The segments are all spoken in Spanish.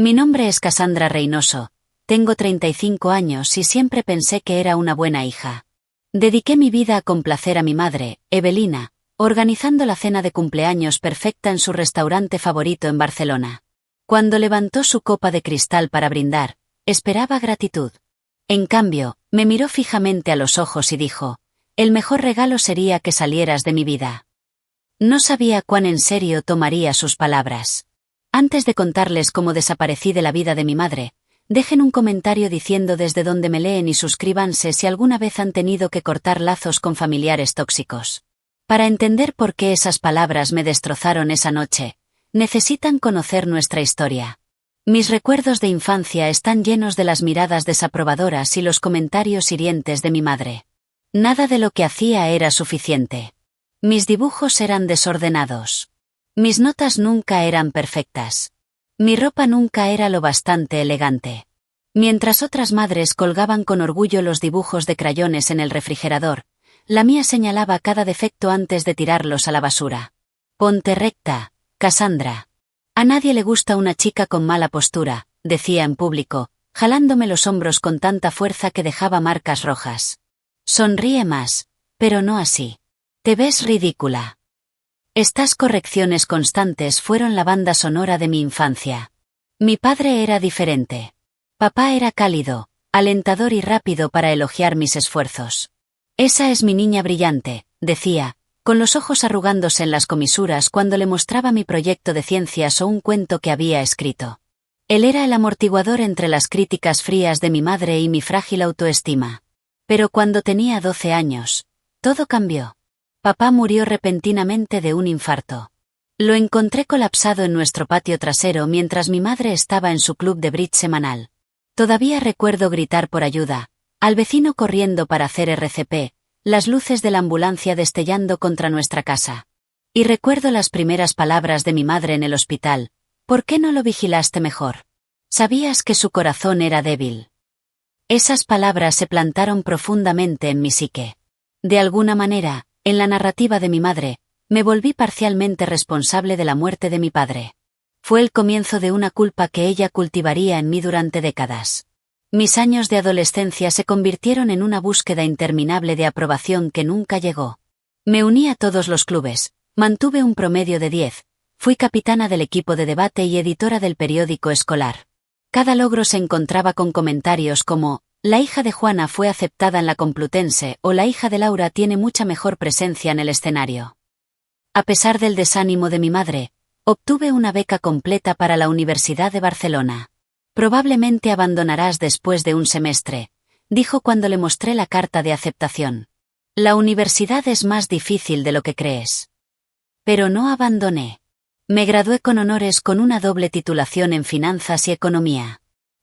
Mi nombre es Cassandra Reynoso, tengo 35 años y siempre pensé que era una buena hija. Dediqué mi vida a complacer a mi madre, Evelina, organizando la cena de cumpleaños perfecta en su restaurante favorito en Barcelona. Cuando levantó su copa de cristal para brindar, esperaba gratitud. En cambio, me miró fijamente a los ojos y dijo: «El mejor regalo sería que salieras de mi vida». No sabía cuán en serio tomaría sus palabras. Antes de contarles cómo desaparecí de la vida de mi madre, dejen un comentario diciendo desde dónde me leen y suscríbanse si alguna vez han tenido que cortar lazos con familiares tóxicos. Para entender por qué esas palabras me destrozaron esa noche, necesitan conocer nuestra historia. Mis recuerdos de infancia están llenos de las miradas desaprobadoras y los comentarios hirientes de mi madre. Nada de lo que hacía era suficiente. Mis dibujos eran desordenados. Mis notas nunca eran perfectas. Mi ropa nunca era lo bastante elegante. Mientras otras madres colgaban con orgullo los dibujos de crayones en el refrigerador, la mía señalaba cada defecto antes de tirarlos a la basura. «Ponte recta, Cassandra. A nadie le gusta una chica con mala postura», decía en público, jalándome los hombros con tanta fuerza que dejaba marcas rojas. «Sonríe más, pero no así. Te ves ridícula». Estas correcciones constantes fueron la banda sonora de mi infancia. Mi padre era diferente. Papá era cálido, alentador y rápido para elogiar mis esfuerzos. «Esa es mi niña brillante», decía, con los ojos arrugándose en las comisuras cuando le mostraba mi proyecto de ciencias o un cuento que había escrito. Él era el amortiguador entre las críticas frías de mi madre y mi frágil autoestima. Pero cuando tenía 12 años, todo cambió. Papá murió repentinamente de un infarto. Lo encontré colapsado en nuestro patio trasero mientras mi madre estaba en su club de bridge semanal. Todavía recuerdo gritar por ayuda, al vecino corriendo para hacer RCP, las luces de la ambulancia destellando contra nuestra casa. Y recuerdo las primeras palabras de mi madre en el hospital: «¿Por qué no lo vigilaste mejor? Sabías que su corazón era débil». Esas palabras se plantaron profundamente en mi psique. De alguna manera, en la narrativa de mi madre, me volví parcialmente responsable de la muerte de mi padre. Fue el comienzo de una culpa que ella cultivaría en mí durante décadas. Mis años de adolescencia se convirtieron en una búsqueda interminable de aprobación que nunca llegó. Me uní a todos los clubes, mantuve un promedio de 10, fui capitana del equipo de debate y editora del periódico escolar. Cada logro se encontraba con comentarios como: «La hija de Juana fue aceptada en la Complutense» o «La hija de Laura tiene mucha mejor presencia en el escenario». A pesar del desánimo de mi madre, obtuve una beca completa para la Universidad de Barcelona. «Probablemente abandonarás después de un semestre», dijo cuando le mostré la carta de aceptación. «La universidad es más difícil de lo que crees». Pero no abandoné. Me gradué con honores con una doble titulación en finanzas y economía.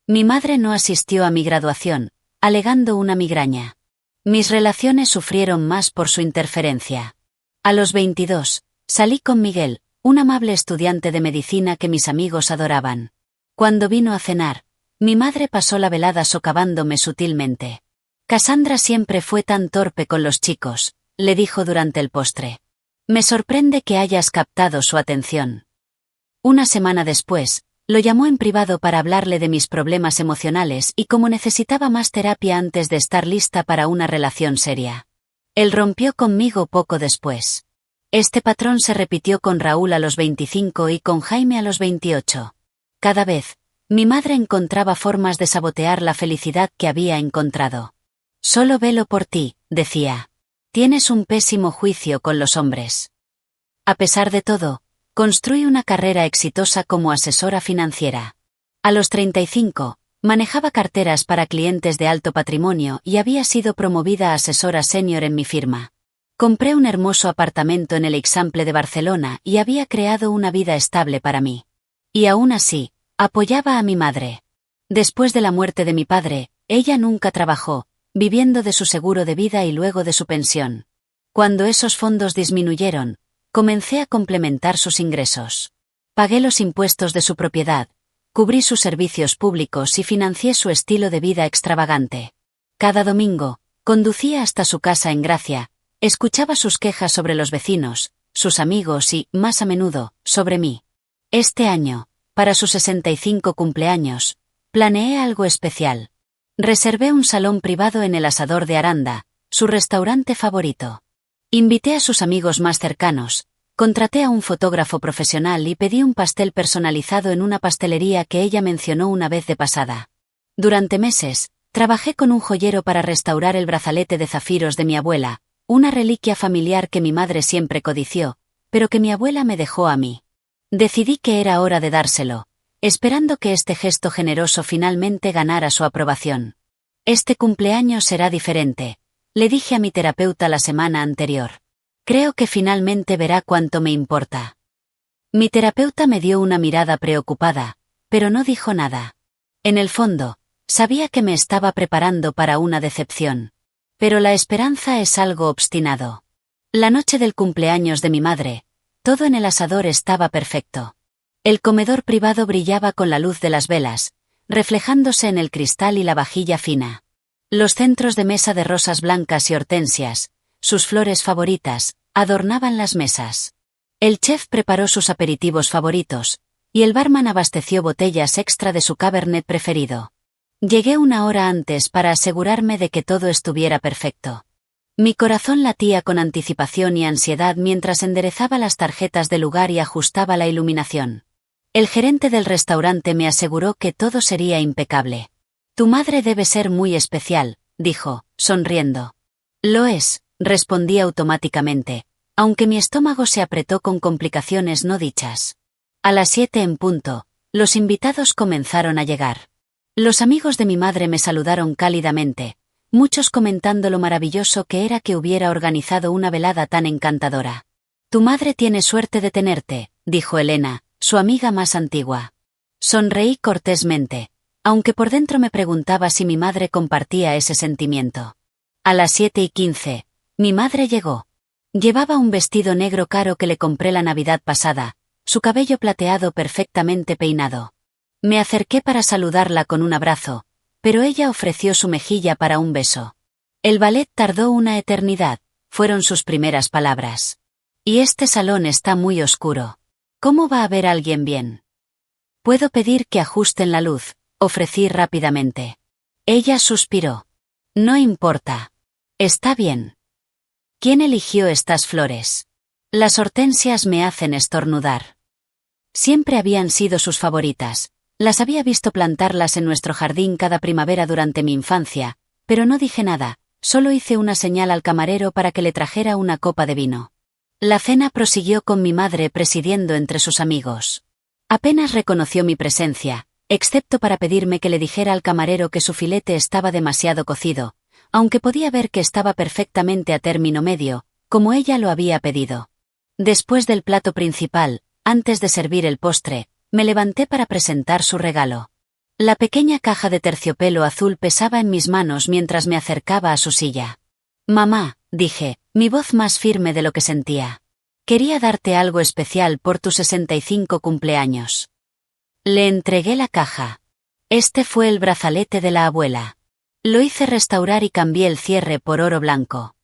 Mi madre no asistió a mi graduación, alegando una migraña. Mis relaciones sufrieron más por su interferencia. A los 22, salí con Miguel, un amable estudiante de medicina que mis amigos adoraban. Cuando vino a cenar, mi madre pasó la velada socavándome sutilmente. «Cassandra siempre fue tan torpe con los chicos», le dijo durante el postre. «Me sorprende que hayas captado su atención». Una semana después, lo llamó en privado para hablarle de mis problemas emocionales y cómo necesitaba más terapia antes de estar lista para una relación seria. Él rompió conmigo poco después. Este patrón se repitió con Raúl a los 25 y con Jaime a los 28. Cada vez, mi madre encontraba formas de sabotear la felicidad que había encontrado. «Solo velo por ti», decía. «Tienes un pésimo juicio con los hombres». A pesar de todo, construí una carrera exitosa como asesora financiera. A los 35, manejaba carteras para clientes de alto patrimonio y había sido promovida a asesora senior en mi firma. Compré un hermoso apartamento en el Eixample de Barcelona y había creado una vida estable para mí. Y aún así, apoyaba a mi madre. Después de la muerte de mi padre, ella nunca trabajó, viviendo de su seguro de vida y luego de su pensión. Cuando esos fondos disminuyeron, comencé a complementar sus ingresos. Pagué los impuestos de su propiedad, cubrí sus servicios públicos y financié su estilo de vida extravagante. Cada domingo, conducía hasta su casa en Gracia, escuchaba sus quejas sobre los vecinos, sus amigos y, más a menudo, sobre mí. Este año, para su 65 cumpleaños, planeé algo especial. Reservé un salón privado en el Asador de Aranda, su restaurante favorito. Invité a sus amigos más cercanos, contraté a un fotógrafo profesional y pedí un pastel personalizado en una pastelería que ella mencionó una vez de pasada. Durante meses, trabajé con un joyero para restaurar el brazalete de zafiros de mi abuela, una reliquia familiar que mi madre siempre codició, pero que mi abuela me dejó a mí. Decidí que era hora de dárselo, esperando que este gesto generoso finalmente ganara su aprobación. Este cumpleaños será diferente, le dije a mi terapeuta la semana anterior. Creo que finalmente verá cuánto me importa. Mi terapeuta me dio una mirada preocupada, pero no dijo nada. En el fondo, sabía que me estaba preparando para una decepción. Pero la esperanza es algo obstinado. La noche del cumpleaños de mi madre, todo en el asador estaba perfecto. El comedor privado brillaba con la luz de las velas, reflejándose en el cristal y la vajilla fina. Los centros de mesa de rosas blancas y hortensias, sus flores favoritas, adornaban las mesas. El chef preparó sus aperitivos favoritos, y el barman abasteció botellas extra de su Cabernet preferido. Llegué una hora antes para asegurarme de que todo estuviera perfecto. Mi corazón latía con anticipación y ansiedad mientras enderezaba las tarjetas del lugar y ajustaba la iluminación. El gerente del restaurante me aseguró que todo sería impecable. Tu madre debe ser muy especial, dijo, sonriendo. Lo es, respondí automáticamente, aunque mi estómago se apretó con complicaciones no dichas. A las 7 en punto, los invitados comenzaron a llegar. Los amigos de mi madre me saludaron cálidamente, muchos comentando lo maravilloso que era que hubiera organizado una velada tan encantadora. Tu madre tiene suerte de tenerte, dijo Elena, su amiga más antigua. Sonreí cortésmente, aunque por dentro me preguntaba si mi madre compartía ese sentimiento. A las 7:15, mi madre llegó. Llevaba un vestido negro caro que le compré la Navidad pasada, su cabello plateado perfectamente peinado. Me acerqué para saludarla con un abrazo, pero ella ofreció su mejilla para un beso. El ballet tardó una eternidad, fueron sus primeras palabras. Y este salón está muy oscuro. ¿Cómo va a ver alguien bien? Puedo pedir que ajusten la luz, ofrecí rápidamente. Ella suspiró. No importa. Está bien. ¿Quién eligió estas flores? Las hortensias me hacen estornudar. Siempre habían sido sus favoritas. Las había visto plantarlas en nuestro jardín cada primavera durante mi infancia, pero no dije nada, solo hice una señal al camarero para que le trajera una copa de vino. La cena prosiguió con mi madre presidiendo entre sus amigos. Apenas reconoció mi presencia, excepto para pedirme que le dijera al camarero que su filete estaba demasiado cocido, aunque podía ver que estaba perfectamente a término medio, como ella lo había pedido. Después del plato principal, antes de servir el postre, me levanté para presentar su regalo. La pequeña caja de terciopelo azul pesaba en mis manos mientras me acercaba a su silla. Mamá, dije, mi voz más firme de lo que sentía. Quería darte algo especial por tu 65 cumpleaños. Le entregué la caja. Este fue el brazalete de la abuela. Lo hice restaurar y cambié el cierre por oro blanco.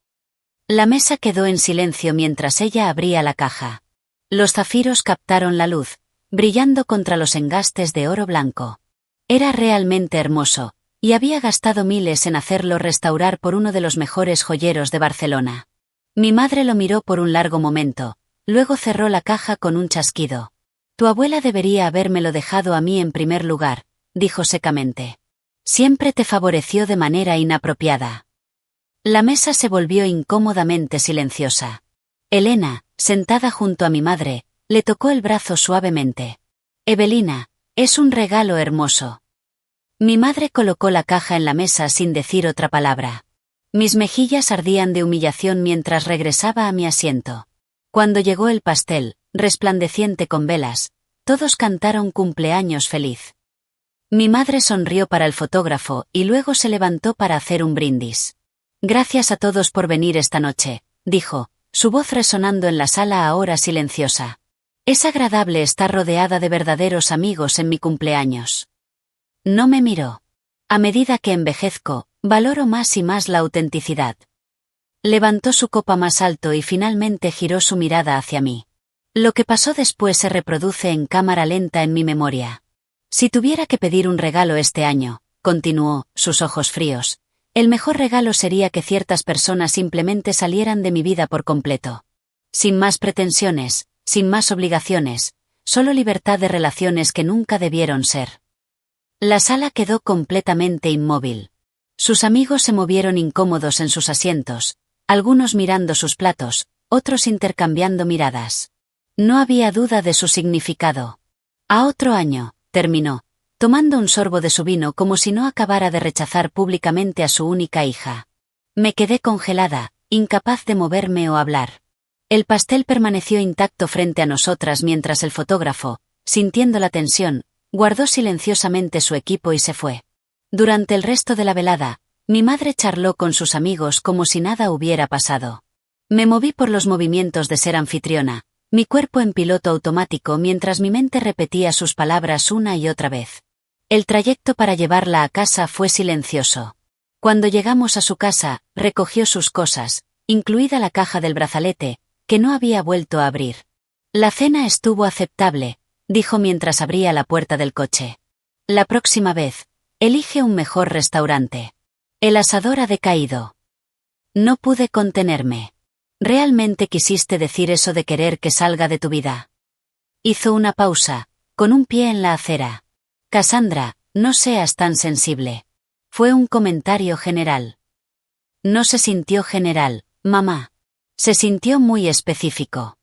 La mesa quedó en silencio mientras ella abría la caja. Los zafiros captaron la luz, brillando contra los engastes de oro blanco. Era realmente hermoso, y había gastado miles en hacerlo restaurar por uno de los mejores joyeros de Barcelona. Mi madre lo miró por un largo momento, luego cerró la caja con un chasquido. Tu abuela debería habérmelo dejado a mí en primer lugar, dijo secamente. Siempre te favoreció de manera inapropiada. La mesa se volvió incómodamente silenciosa. Elena, sentada junto a mi madre, le tocó el brazo suavemente. Evelina, es un regalo hermoso. Mi madre colocó la caja en la mesa sin decir otra palabra. Mis mejillas ardían de humillación mientras regresaba a mi asiento. Cuando llegó el pastel, resplandeciente con velas, todos cantaron cumpleaños feliz. Mi madre sonrió para el fotógrafo y luego se levantó para hacer un brindis. Gracias a todos por venir esta noche, dijo, su voz resonando en la sala ahora silenciosa. Es agradable estar rodeada de verdaderos amigos en mi cumpleaños. No me miró. A medida que envejezco, valoro más y más la autenticidad. Levantó su copa más alto y finalmente giró su mirada hacia mí. Lo que pasó después se reproduce en cámara lenta en mi memoria. Si tuviera que pedir un regalo este año, continuó, sus ojos fríos, el mejor regalo sería que ciertas personas simplemente salieran de mi vida por completo. Sin más pretensiones, sin más obligaciones, solo libertad de relaciones que nunca debieron ser. La sala quedó completamente inmóvil. Sus amigos se movieron incómodos en sus asientos, algunos mirando sus platos, otros intercambiando miradas. No había duda de su significado. A otro año, terminó, tomando un sorbo de su vino como si no acabara de rechazar públicamente a su única hija. Me quedé congelada, incapaz de moverme o hablar. El pastel permaneció intacto frente a nosotras mientras el fotógrafo, sintiendo la tensión, guardó silenciosamente su equipo y se fue. Durante el resto de la velada, mi madre charló con sus amigos como si nada hubiera pasado. Me moví por los movimientos de ser anfitriona, mi cuerpo en piloto automático mientras mi mente repetía sus palabras una y otra vez. El trayecto para llevarla a casa fue silencioso. Cuando llegamos a su casa, recogió sus cosas, incluida la caja del brazalete, que no había vuelto a abrir. La cena estuvo aceptable, dijo mientras abría la puerta del coche. La próxima vez, elige un mejor restaurante. El asador ha decaído. No pude contenerme. ¿Realmente quisiste decir eso de querer que salga de tu vida? Hizo una pausa, con un pie en la acera. Cassandra, no seas tan sensible. Fue un comentario general. No se sintió general, mamá. Se sintió muy específico.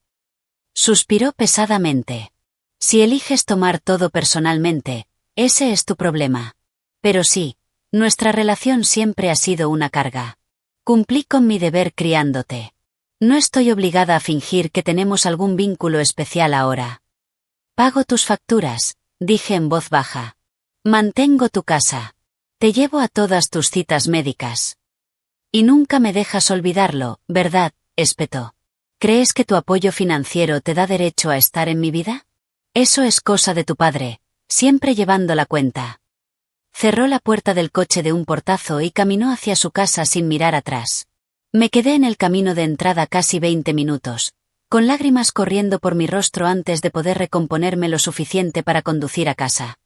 Suspiró pesadamente. Si eliges tomar todo personalmente, ese es tu problema. Pero sí, nuestra relación siempre ha sido una carga. Cumplí con mi deber criándote. No estoy obligada a fingir que tenemos algún vínculo especial ahora. Pago tus facturas, dije en voz baja. Mantengo tu casa. Te llevo a todas tus citas médicas. Y nunca me dejas olvidarlo, ¿verdad?, espetó. ¿Crees que tu apoyo financiero te da derecho a estar en mi vida? Eso es cosa de tu padre, siempre llevando la cuenta. Cerró la puerta del coche de un portazo y caminó hacia su casa sin mirar atrás. Me quedé en el camino de entrada casi 20 minutos, con lágrimas corriendo por mi rostro antes de poder recomponerme lo suficiente para conducir a casa.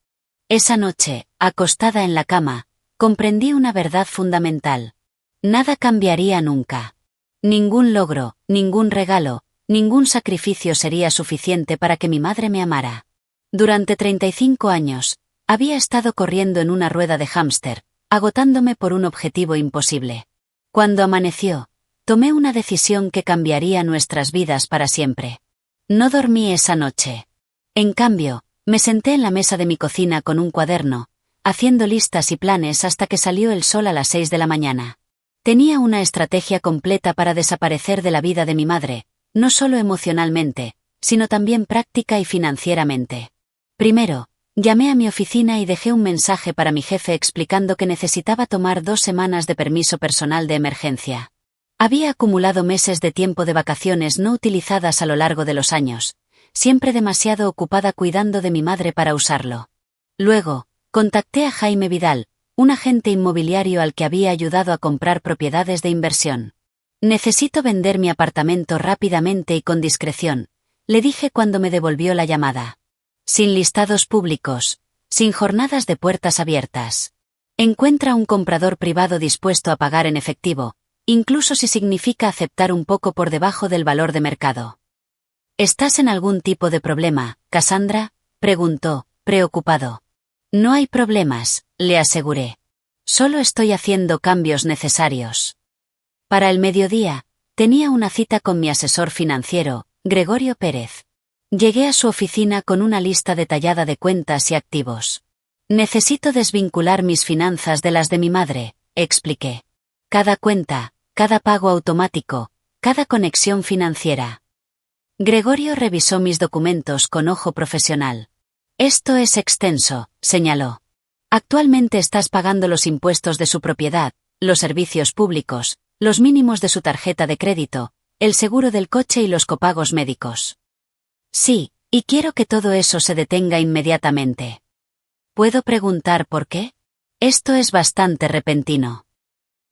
Esa noche, acostada en la cama, comprendí una verdad fundamental. Nada cambiaría nunca. Ningún logro, ningún regalo, ningún sacrificio sería suficiente para que mi madre me amara. Durante 35 años, había estado corriendo en una rueda de hámster, agotándome por un objetivo imposible. Cuando amaneció, tomé una decisión que cambiaría nuestras vidas para siempre. No dormí esa noche. En cambio, me senté en la mesa de mi cocina con un cuaderno, haciendo listas y planes hasta que salió el sol a las 6 de la mañana. Tenía una estrategia completa para desaparecer de la vida de mi madre, no solo emocionalmente, sino también práctica y financieramente. Primero, llamé a mi oficina y dejé un mensaje para mi jefe explicando que necesitaba tomar 2 semanas de permiso personal de emergencia. Había acumulado meses de tiempo de vacaciones no utilizadas a lo largo de los años, siempre demasiado ocupada cuidando de mi madre para usarlo. Luego, contacté a Jaime Vidal, un agente inmobiliario al que había ayudado a comprar propiedades de inversión. Necesito vender mi apartamento rápidamente y con discreción, le dije cuando me devolvió la llamada. Sin listados públicos, sin jornadas de puertas abiertas. Encuentra un comprador privado dispuesto a pagar en efectivo, incluso si significa aceptar un poco por debajo del valor de mercado. ¿Estás en algún tipo de problema, Cassandra?, preguntó, preocupado. No hay problemas, le aseguré. Solo estoy haciendo cambios necesarios. Para el mediodía, tenía una cita con mi asesor financiero, Gregorio Pérez. Llegué a su oficina con una lista detallada de cuentas y activos. Necesito desvincular mis finanzas de las de mi madre, expliqué. Cada cuenta, cada pago automático, cada conexión financiera. Gregorio revisó mis documentos con ojo profesional. Esto es extenso, señaló. Actualmente estás pagando los impuestos de su propiedad, los servicios públicos, los mínimos de su tarjeta de crédito, el seguro del coche y los copagos médicos. Sí, y quiero que todo eso se detenga inmediatamente. ¿Puedo preguntar por qué? Esto es bastante repentino.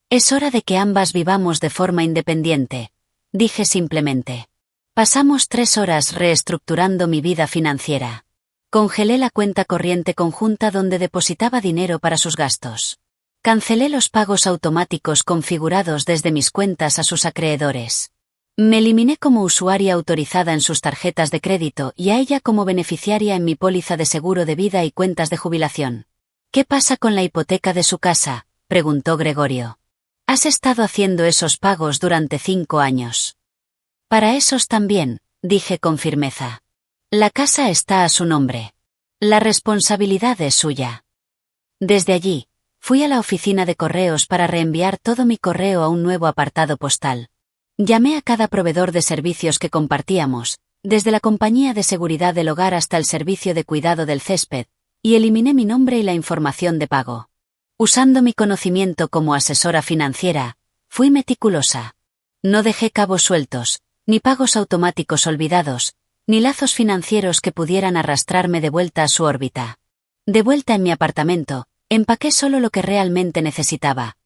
Es hora de que ambas vivamos de forma independiente, dije simplemente. Pasamos 3 horas reestructurando mi vida financiera. Congelé la cuenta corriente conjunta donde depositaba dinero para sus gastos. Cancelé los pagos automáticos configurados desde mis cuentas a sus acreedores. Me eliminé como usuaria autorizada en sus tarjetas de crédito y a ella como beneficiaria en mi póliza de seguro de vida y cuentas de jubilación. ¿Qué pasa con la hipoteca de su casa?, preguntó Gregorio. Has estado haciendo esos pagos durante 5 años. Para esos también, dije con firmeza. La casa está a su nombre. La responsabilidad es suya. Desde allí, fui a la oficina de correos para reenviar todo mi correo a un nuevo apartado postal. Llamé a cada proveedor de servicios que compartíamos, desde la compañía de seguridad del hogar hasta el servicio de cuidado del césped, y eliminé mi nombre y la información de pago. Usando mi conocimiento como asesora financiera, fui meticulosa. No dejé cabos sueltos, ni pagos automáticos olvidados, ni lazos financieros que pudieran arrastrarme de vuelta a su órbita. De vuelta en mi apartamento, empaqué solo lo que realmente necesitaba: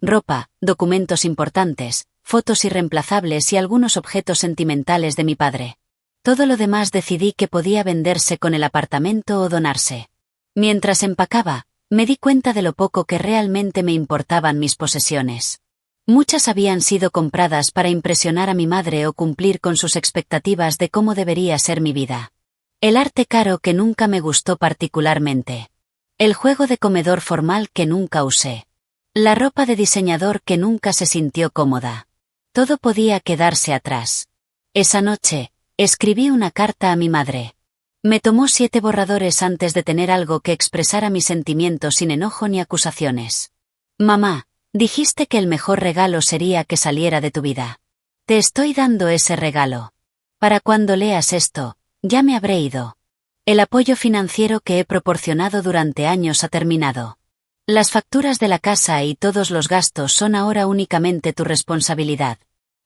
ropa, documentos importantes, fotos irreemplazables y algunos objetos sentimentales de mi padre. Todo lo demás decidí que podía venderse con el apartamento o donarse. Mientras empacaba, me di cuenta de lo poco que realmente me importaban mis posesiones. Muchas habían sido compradas para impresionar a mi madre o cumplir con sus expectativas de cómo debería ser mi vida. El arte caro que nunca me gustó particularmente. El juego de comedor formal que nunca usé. La ropa de diseñador que nunca se sintió cómoda. Todo podía quedarse atrás. Esa noche, escribí una carta a mi madre. Me tomó 7 borradores antes de tener algo que expresara mis sentimientos sin enojo ni acusaciones. Mamá, dijiste que el mejor regalo sería que saliera de tu vida. Te estoy dando ese regalo. Para cuando leas esto, ya me habré ido. El apoyo financiero que he proporcionado durante años ha terminado. Las facturas de la casa y todos los gastos son ahora únicamente tu responsabilidad.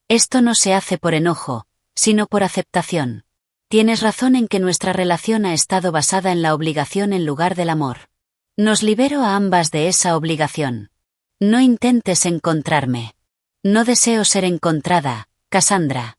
Esto no se hace por enojo, sino por aceptación. Tienes razón en que nuestra relación ha estado basada en la obligación en lugar del amor. Nos libero a ambas de esa obligación. No intentes encontrarme. No deseo ser encontrada, Cassandra.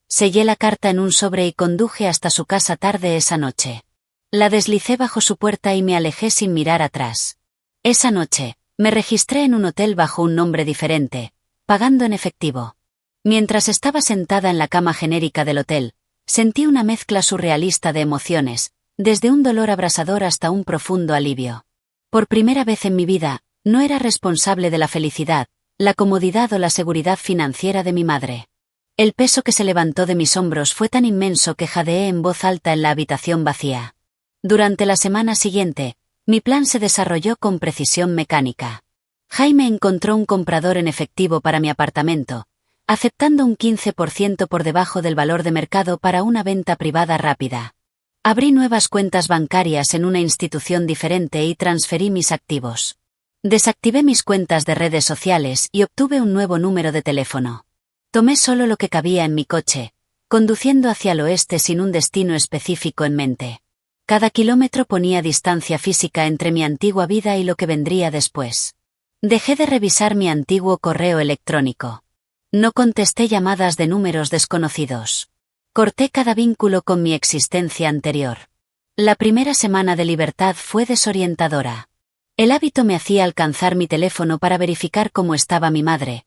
Sellé la carta en un sobre y conduje hasta su casa tarde esa noche. La deslicé bajo su puerta y me alejé sin mirar atrás. Esa noche, me registré en un hotel bajo un nombre diferente, pagando en efectivo. Mientras estaba sentada en la cama genérica del hotel, sentí una mezcla surrealista de emociones, desde un dolor abrasador hasta un profundo alivio. Por primera vez en mi vida, no era responsable de la felicidad, la comodidad o la seguridad financiera de mi madre. El peso que se levantó de mis hombros fue tan inmenso que jadeé en voz alta en la habitación vacía. Durante la semana siguiente, mi plan se desarrolló con precisión mecánica. Jaime encontró un comprador en efectivo para mi apartamento, aceptando un 15% por debajo del valor de mercado para una venta privada rápida. Abrí nuevas cuentas bancarias en una institución diferente y transferí mis activos. Desactivé mis cuentas de redes sociales y obtuve un nuevo número de teléfono. Tomé solo lo que cabía en mi coche, conduciendo hacia el oeste sin un destino específico en mente. Cada kilómetro ponía distancia física entre mi antigua vida y lo que vendría después. Dejé de revisar mi antiguo correo electrónico. No contesté llamadas de números desconocidos. Corté cada vínculo con mi existencia anterior. La primera semana de libertad fue desorientadora. El hábito me hacía alcanzar mi teléfono para verificar cómo estaba mi madre,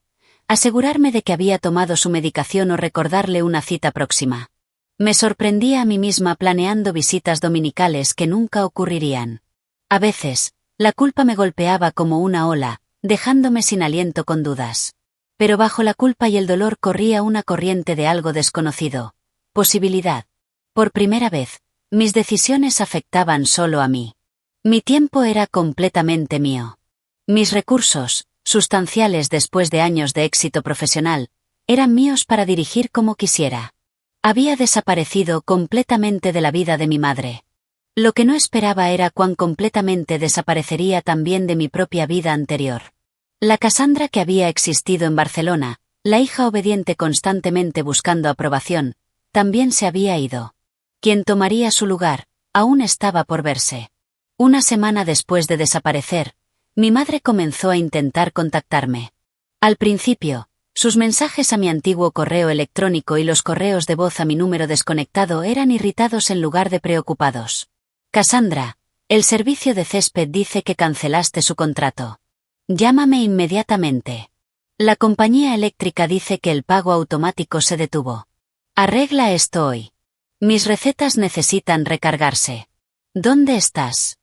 asegurarme de que había tomado su medicación o recordarle una cita próxima. Me sorprendía a mí misma planeando visitas dominicales que nunca ocurrirían. A veces, la culpa me golpeaba como una ola, dejándome sin aliento con dudas. Pero bajo la culpa y el dolor corría una corriente de algo desconocido. Posibilidad. Por primera vez, mis decisiones afectaban solo a mí. Mi tiempo era completamente mío. Mis recursos, sustanciales después de años de éxito profesional, eran míos para dirigir como quisiera. Había desaparecido completamente de la vida de mi madre. Lo que no esperaba era cuán completamente desaparecería también de mi propia vida anterior. La Cassandra que había existido en Barcelona, la hija obediente constantemente buscando aprobación, también se había ido. Quien tomaría su lugar, aún estaba por verse. Una semana después de desaparecer, mi madre comenzó a intentar contactarme. Al principio, Sus mensajes a mi antiguo correo electrónico y los correos de voz a mi número desconectado eran irritados en lugar de preocupados. Cassandra, el servicio de césped dice que cancelaste su contrato. Llámame inmediatamente. La compañía eléctrica dice que el pago automático se detuvo. Arregla esto hoy. Mis recetas necesitan recargarse. ¿Dónde estás?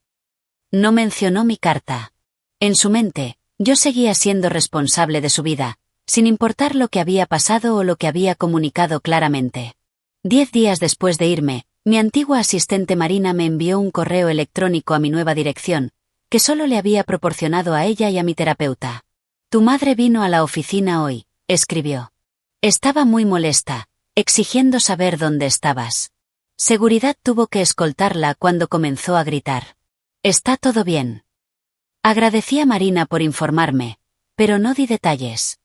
No mencionó mi carta. En su mente, yo seguía siendo responsable de su vida, sin importar lo que había pasado o lo que había comunicado claramente. 10 días después de irme, mi antigua asistente Marina me envió un correo electrónico a mi nueva dirección, que solo le había proporcionado a ella y a mi terapeuta. Tu madre vino a la oficina hoy, escribió. Estaba muy molesta, exigiendo saber dónde estabas. Seguridad tuvo que escoltarla cuando comenzó a gritar. ¿Está todo bien? Agradecí a Marina por informarme, pero no di detalles.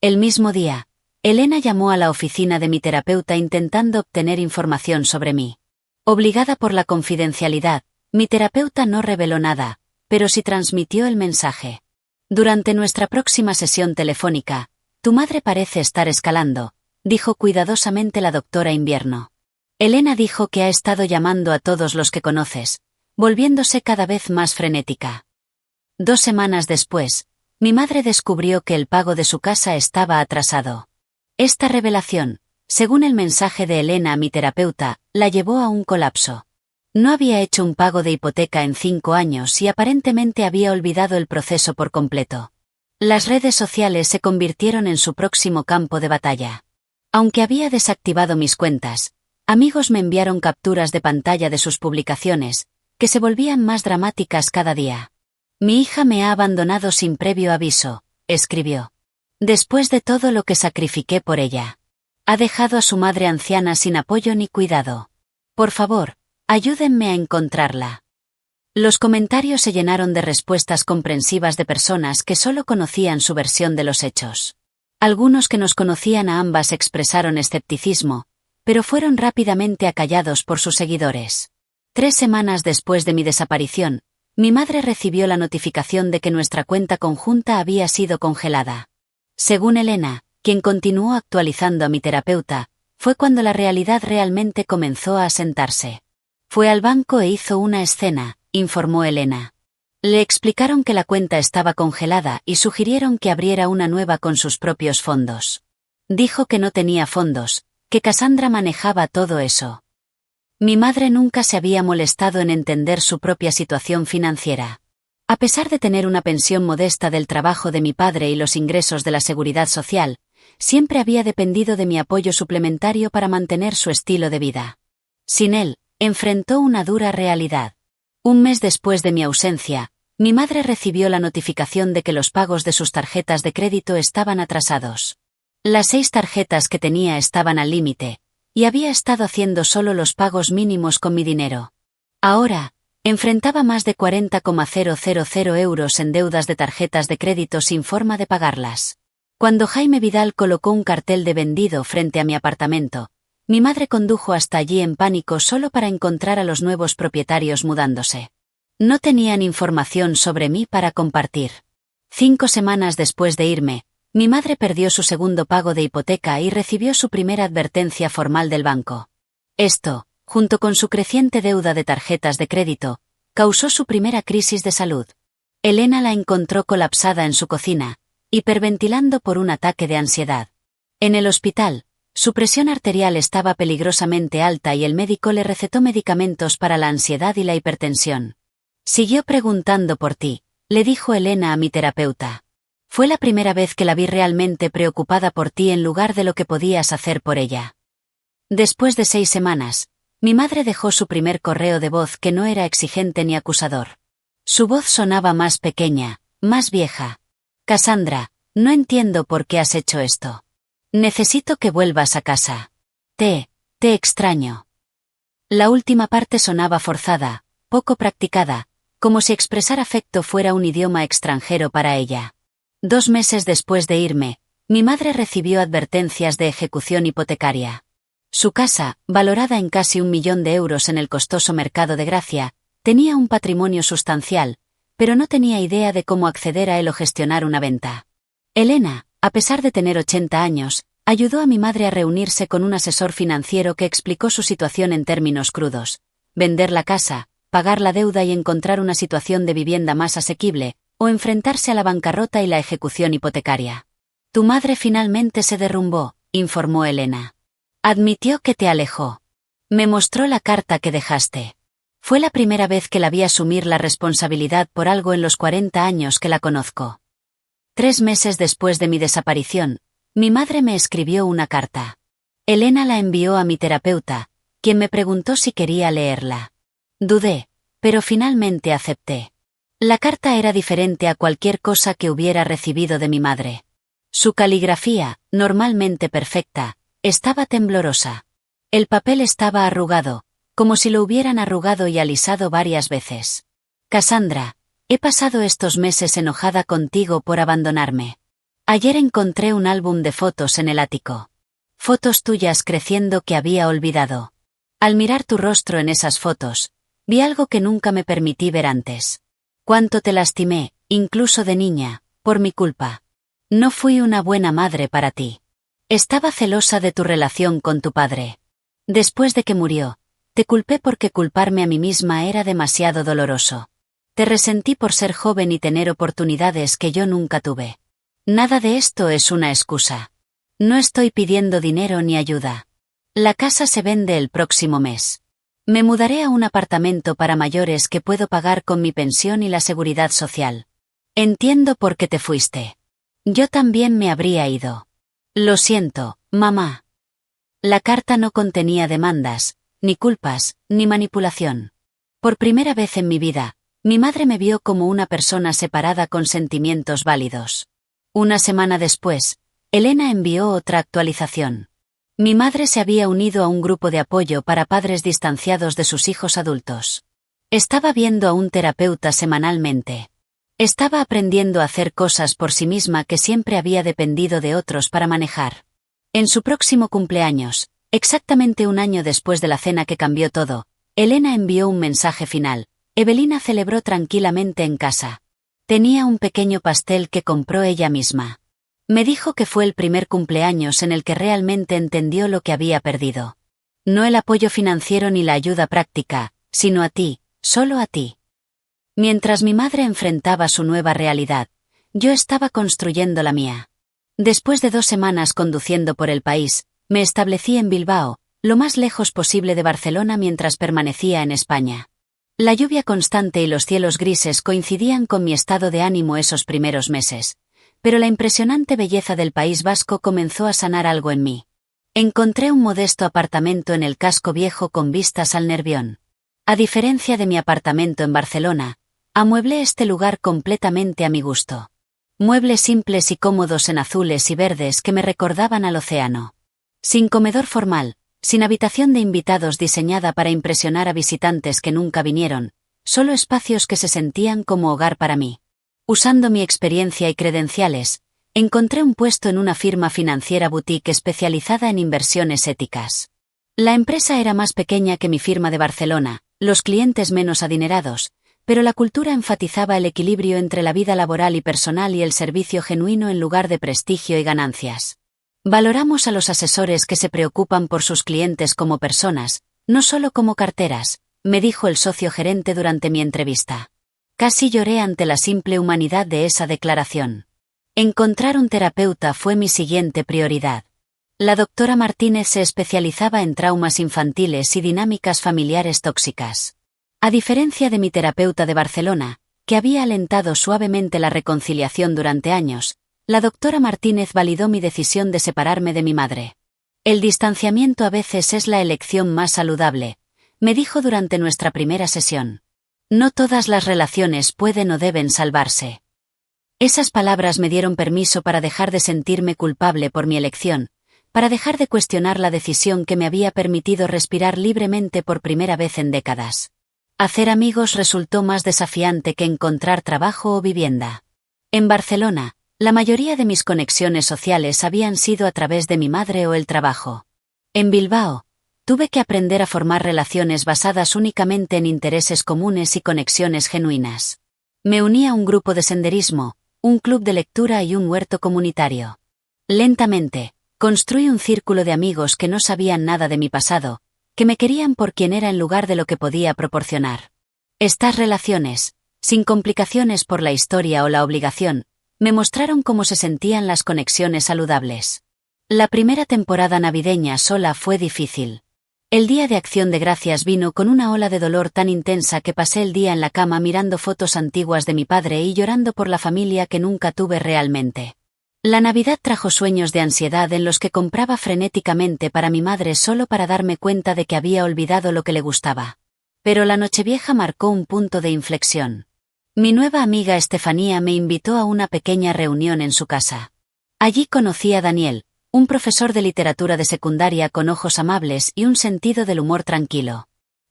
El mismo día, Elena llamó a la oficina de mi terapeuta intentando obtener información sobre mí. Obligada por la confidencialidad, mi terapeuta no reveló nada, pero sí transmitió el mensaje. Durante nuestra próxima sesión telefónica, tu madre parece estar escalando, dijo cuidadosamente la doctora Invierno. Elena dijo que ha estado llamando a todos los que conoces, volviéndose cada vez más frenética. 2 semanas después, mi madre descubrió que el pago de su casa estaba atrasado. Esta revelación, según el mensaje de Elena a mi terapeuta, la llevó a un colapso. No había hecho un pago de hipoteca en 5 años y aparentemente había olvidado el proceso por completo. Las redes sociales se convirtieron en su próximo campo de batalla. Aunque había desactivado mis cuentas, amigos me enviaron capturas de pantalla de sus publicaciones, que se volvían más dramáticas cada día. Mi hija me ha abandonado sin previo aviso, escribió. Después de todo lo que sacrifiqué por ella. Ha dejado a su madre anciana sin apoyo ni cuidado. Por favor, ayúdenme a encontrarla. Los comentarios se llenaron de respuestas comprensivas de personas que solo conocían su versión de los hechos. Algunos que nos conocían a ambas expresaron escepticismo, pero fueron rápidamente acallados por sus seguidores. 3 semanas después de mi desaparición, mi madre recibió la notificación de que nuestra cuenta conjunta había sido congelada. Según Elena, quien continuó actualizando a mi terapeuta, fue cuando la realidad realmente comenzó a asentarse. Fue al banco e hizo una escena, informó Elena. Le explicaron que la cuenta estaba congelada y sugirieron que abriera una nueva con sus propios fondos. Dijo que no tenía fondos, que Cassandra manejaba todo eso. Mi madre nunca se había molestado en entender su propia situación financiera. A pesar de tener una pensión modesta del trabajo de mi padre y los ingresos de la seguridad social, siempre había dependido de mi apoyo suplementario para mantener su estilo de vida. Sin él, enfrentó una dura realidad. Un mes después de mi ausencia, mi madre recibió la notificación de que los pagos de sus tarjetas de crédito estaban atrasados. Las 6 tarjetas que tenía estaban al límite, y había estado haciendo solo los pagos mínimos con mi dinero. Ahora, enfrentaba más de 40,000 euros en deudas de tarjetas de crédito sin forma de pagarlas. Cuando Jaime Vidal colocó un cartel de vendido frente a mi apartamento, mi madre condujo hasta allí en pánico solo para encontrar a los nuevos propietarios mudándose. No tenían información sobre mí para compartir. 5 semanas después de irme, mi madre perdió su segundo pago de hipoteca y recibió su primera advertencia formal del banco. Esto, junto con su creciente deuda de tarjetas de crédito, causó su primera crisis de salud. Elena la encontró colapsada en su cocina, hiperventilando por un ataque de ansiedad. En el hospital, su presión arterial estaba peligrosamente alta y el médico le recetó medicamentos para la ansiedad y la hipertensión. Siguió preguntando por ti, le dijo Elena a mi terapeuta. Fue la primera vez que la vi realmente preocupada por ti en lugar de lo que podías hacer por ella. Después de 6 semanas, mi madre dejó su primer correo de voz que no era exigente ni acusador. Su voz sonaba más pequeña, más vieja. Cassandra, no entiendo por qué has hecho esto. Necesito que vuelvas a casa. Te extraño. La última parte sonaba forzada, poco practicada, como si expresar afecto fuera un idioma extranjero para ella. 2 meses después de irme, mi madre recibió advertencias de ejecución hipotecaria. Su casa, valorada en casi 1 millón de euros en el costoso mercado de Gracia, tenía un patrimonio sustancial, pero no tenía idea de cómo acceder a él o gestionar una venta. Elena, a pesar de tener 80 años, ayudó a mi madre a reunirse con un asesor financiero que explicó su situación en términos crudos: vender la casa, pagar la deuda y encontrar una situación de vivienda más asequible, o enfrentarse a la bancarrota y la ejecución hipotecaria. Tu madre finalmente se derrumbó, informó Elena. Admitió que te alejó. Me mostró la carta que dejaste. Fue la primera vez que la vi asumir la responsabilidad por algo en los 40 años que la conozco. 3 meses después de mi desaparición, mi madre me escribió una carta. Elena la envió a mi terapeuta, quien me preguntó si quería leerla. Dudé, pero finalmente acepté. La carta era diferente a cualquier cosa que hubiera recibido de mi madre. Su caligrafía, normalmente perfecta, estaba temblorosa. El papel estaba arrugado, como si lo hubieran arrugado y alisado varias veces. Cassandra, he pasado estos meses enojada contigo por abandonarme. Ayer encontré un álbum de fotos en el ático. Fotos tuyas creciendo que había olvidado. Al mirar tu rostro en esas fotos, vi algo que nunca me permití ver antes. Cuánto te lastimé, incluso de niña, por mi culpa. No fui una buena madre para ti. Estaba celosa de tu relación con tu padre. Después de que murió, te culpé porque culparme a mí misma era demasiado doloroso. Te resentí por ser joven y tener oportunidades que yo nunca tuve. Nada de esto es una excusa. No estoy pidiendo dinero ni ayuda. La casa se vende el próximo mes. Me mudaré a un apartamento para mayores que puedo pagar con mi pensión y la seguridad social. Entiendo por qué te fuiste. Yo también me habría ido. Lo siento, mamá. La carta no contenía demandas, ni culpas, ni manipulación. Por primera vez en mi vida, mi madre me vio como una persona separada con sentimientos válidos. Una semana después, Elena envió otra actualización. Mi madre se había unido a un grupo de apoyo para padres distanciados de sus hijos adultos. Estaba viendo a un terapeuta semanalmente. Estaba aprendiendo a hacer cosas por sí misma que siempre había dependido de otros para manejar. En su próximo cumpleaños, exactamente un año después de la cena que cambió todo, Elena envió un mensaje final. Evelina celebró tranquilamente en casa. Tenía un pequeño pastel que compró ella misma. Me dijo que fue el primer cumpleaños en el que realmente entendió lo que había perdido. No el apoyo financiero ni la ayuda práctica, sino a ti, solo a ti. Mientras mi madre enfrentaba su nueva realidad, yo estaba construyendo la mía. Después de 2 semanas conduciendo por el país, me establecí en Bilbao, lo más lejos posible de Barcelona mientras permanecía en España. La lluvia constante y los cielos grises coincidían con mi estado de ánimo esos primeros meses, pero la impresionante belleza del País Vasco comenzó a sanar algo en mí. Encontré un modesto apartamento en el casco viejo con vistas al Nervión. A diferencia de mi apartamento en Barcelona, amueblé este lugar completamente a mi gusto. Muebles simples y cómodos en azules y verdes que me recordaban al océano. Sin comedor formal, sin habitación de invitados diseñada para impresionar a visitantes que nunca vinieron, solo espacios que se sentían como hogar para mí. Usando mi experiencia y credenciales, encontré un puesto en una firma financiera boutique especializada en inversiones éticas. La empresa era más pequeña que mi firma de Barcelona, los clientes menos adinerados, pero la cultura enfatizaba el equilibrio entre la vida laboral y personal y el servicio genuino en lugar de prestigio y ganancias. Valoramos a los asesores que se preocupan por sus clientes como personas, no solo como carteras, me dijo el socio gerente durante mi entrevista. Casi lloré ante la simple humanidad de esa declaración. Encontrar un terapeuta fue mi siguiente prioridad. La doctora Martínez se especializaba en traumas infantiles y dinámicas familiares tóxicas. A diferencia de mi terapeuta de Barcelona, que había alentado suavemente la reconciliación durante años, la doctora Martínez validó mi decisión de separarme de mi madre. El distanciamiento a veces es la elección más saludable, me dijo durante nuestra primera sesión. No todas las relaciones pueden o deben salvarse. Esas palabras me dieron permiso para dejar de sentirme culpable por mi elección, para dejar de cuestionar la decisión que me había permitido respirar libremente por primera vez en décadas. Hacer amigos resultó más desafiante que encontrar trabajo o vivienda. En Barcelona, la mayoría de mis conexiones sociales habían sido a través de mi madre o el trabajo. En Bilbao, tuve que aprender a formar relaciones basadas únicamente en intereses comunes y conexiones genuinas. Me uní a un grupo de senderismo, un club de lectura y un huerto comunitario. Lentamente, construí un círculo de amigos que no sabían nada de mi pasado, que me querían por quien era en lugar de lo que podía proporcionar. Estas relaciones, sin complicaciones por la historia o la obligación, me mostraron cómo se sentían las conexiones saludables. La primera temporada navideña sola fue difícil. El día de Acción de Gracias vino con una ola de dolor tan intensa que pasé el día en la cama mirando fotos antiguas de mi padre y llorando por la familia que nunca tuve realmente. La Navidad trajo sueños de ansiedad en los que compraba frenéticamente para mi madre solo para darme cuenta de que había olvidado lo que le gustaba. Pero la Nochevieja marcó un punto de inflexión. Mi nueva amiga Estefanía me invitó a una pequeña reunión en su casa. Allí conocí a Daniel, un profesor de literatura de secundaria con ojos amables y un sentido del humor tranquilo.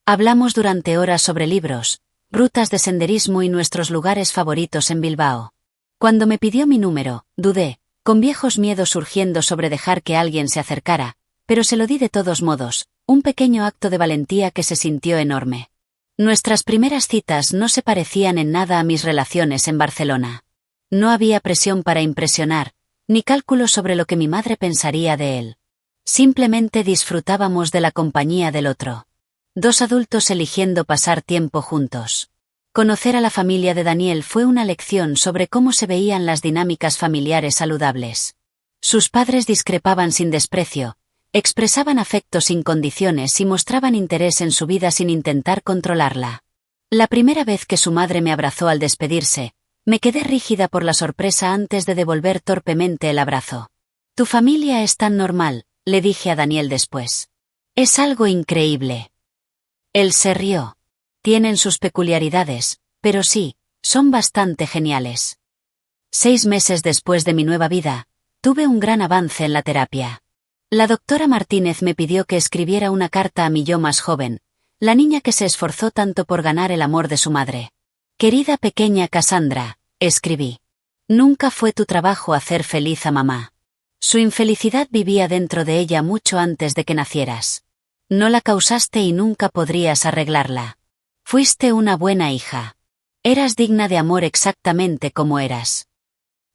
Hablamos durante horas sobre libros, rutas de senderismo y nuestros lugares favoritos en Bilbao. Cuando me pidió mi número, dudé, con viejos miedos surgiendo sobre dejar que alguien se acercara, pero se lo di de todos modos, un pequeño acto de valentía que se sintió enorme. Nuestras primeras citas no se parecían en nada a mis relaciones en Barcelona. No había presión para impresionar, ni cálculo sobre lo que mi madre pensaría de él. Simplemente disfrutábamos de la compañía del otro. Dos adultos eligiendo pasar tiempo juntos. Conocer a la familia de Daniel fue una lección sobre cómo se veían las dinámicas familiares saludables. Sus padres discrepaban sin desprecio, expresaban afecto sin condiciones y mostraban interés en su vida sin intentar controlarla. La primera vez que su madre me abrazó al despedirse, me quedé rígida por la sorpresa antes de devolver torpemente el abrazo. «Tu familia es tan normal», le dije a Daniel después. «Es algo increíble». Él se rió. «Tienen sus peculiaridades, pero sí, son bastante geniales». 6 meses después de mi nueva vida, tuve un gran avance en la terapia. La doctora Martínez me pidió que escribiera una carta a mi yo más joven, la niña que se esforzó tanto por ganar el amor de su madre. «Querida pequeña Cassandra», escribí. «Nunca fue tu trabajo hacer feliz a mamá. Su infelicidad vivía dentro de ella mucho antes de que nacieras. No la causaste y nunca podrías arreglarla. Fuiste una buena hija. Eras digna de amor exactamente como eras».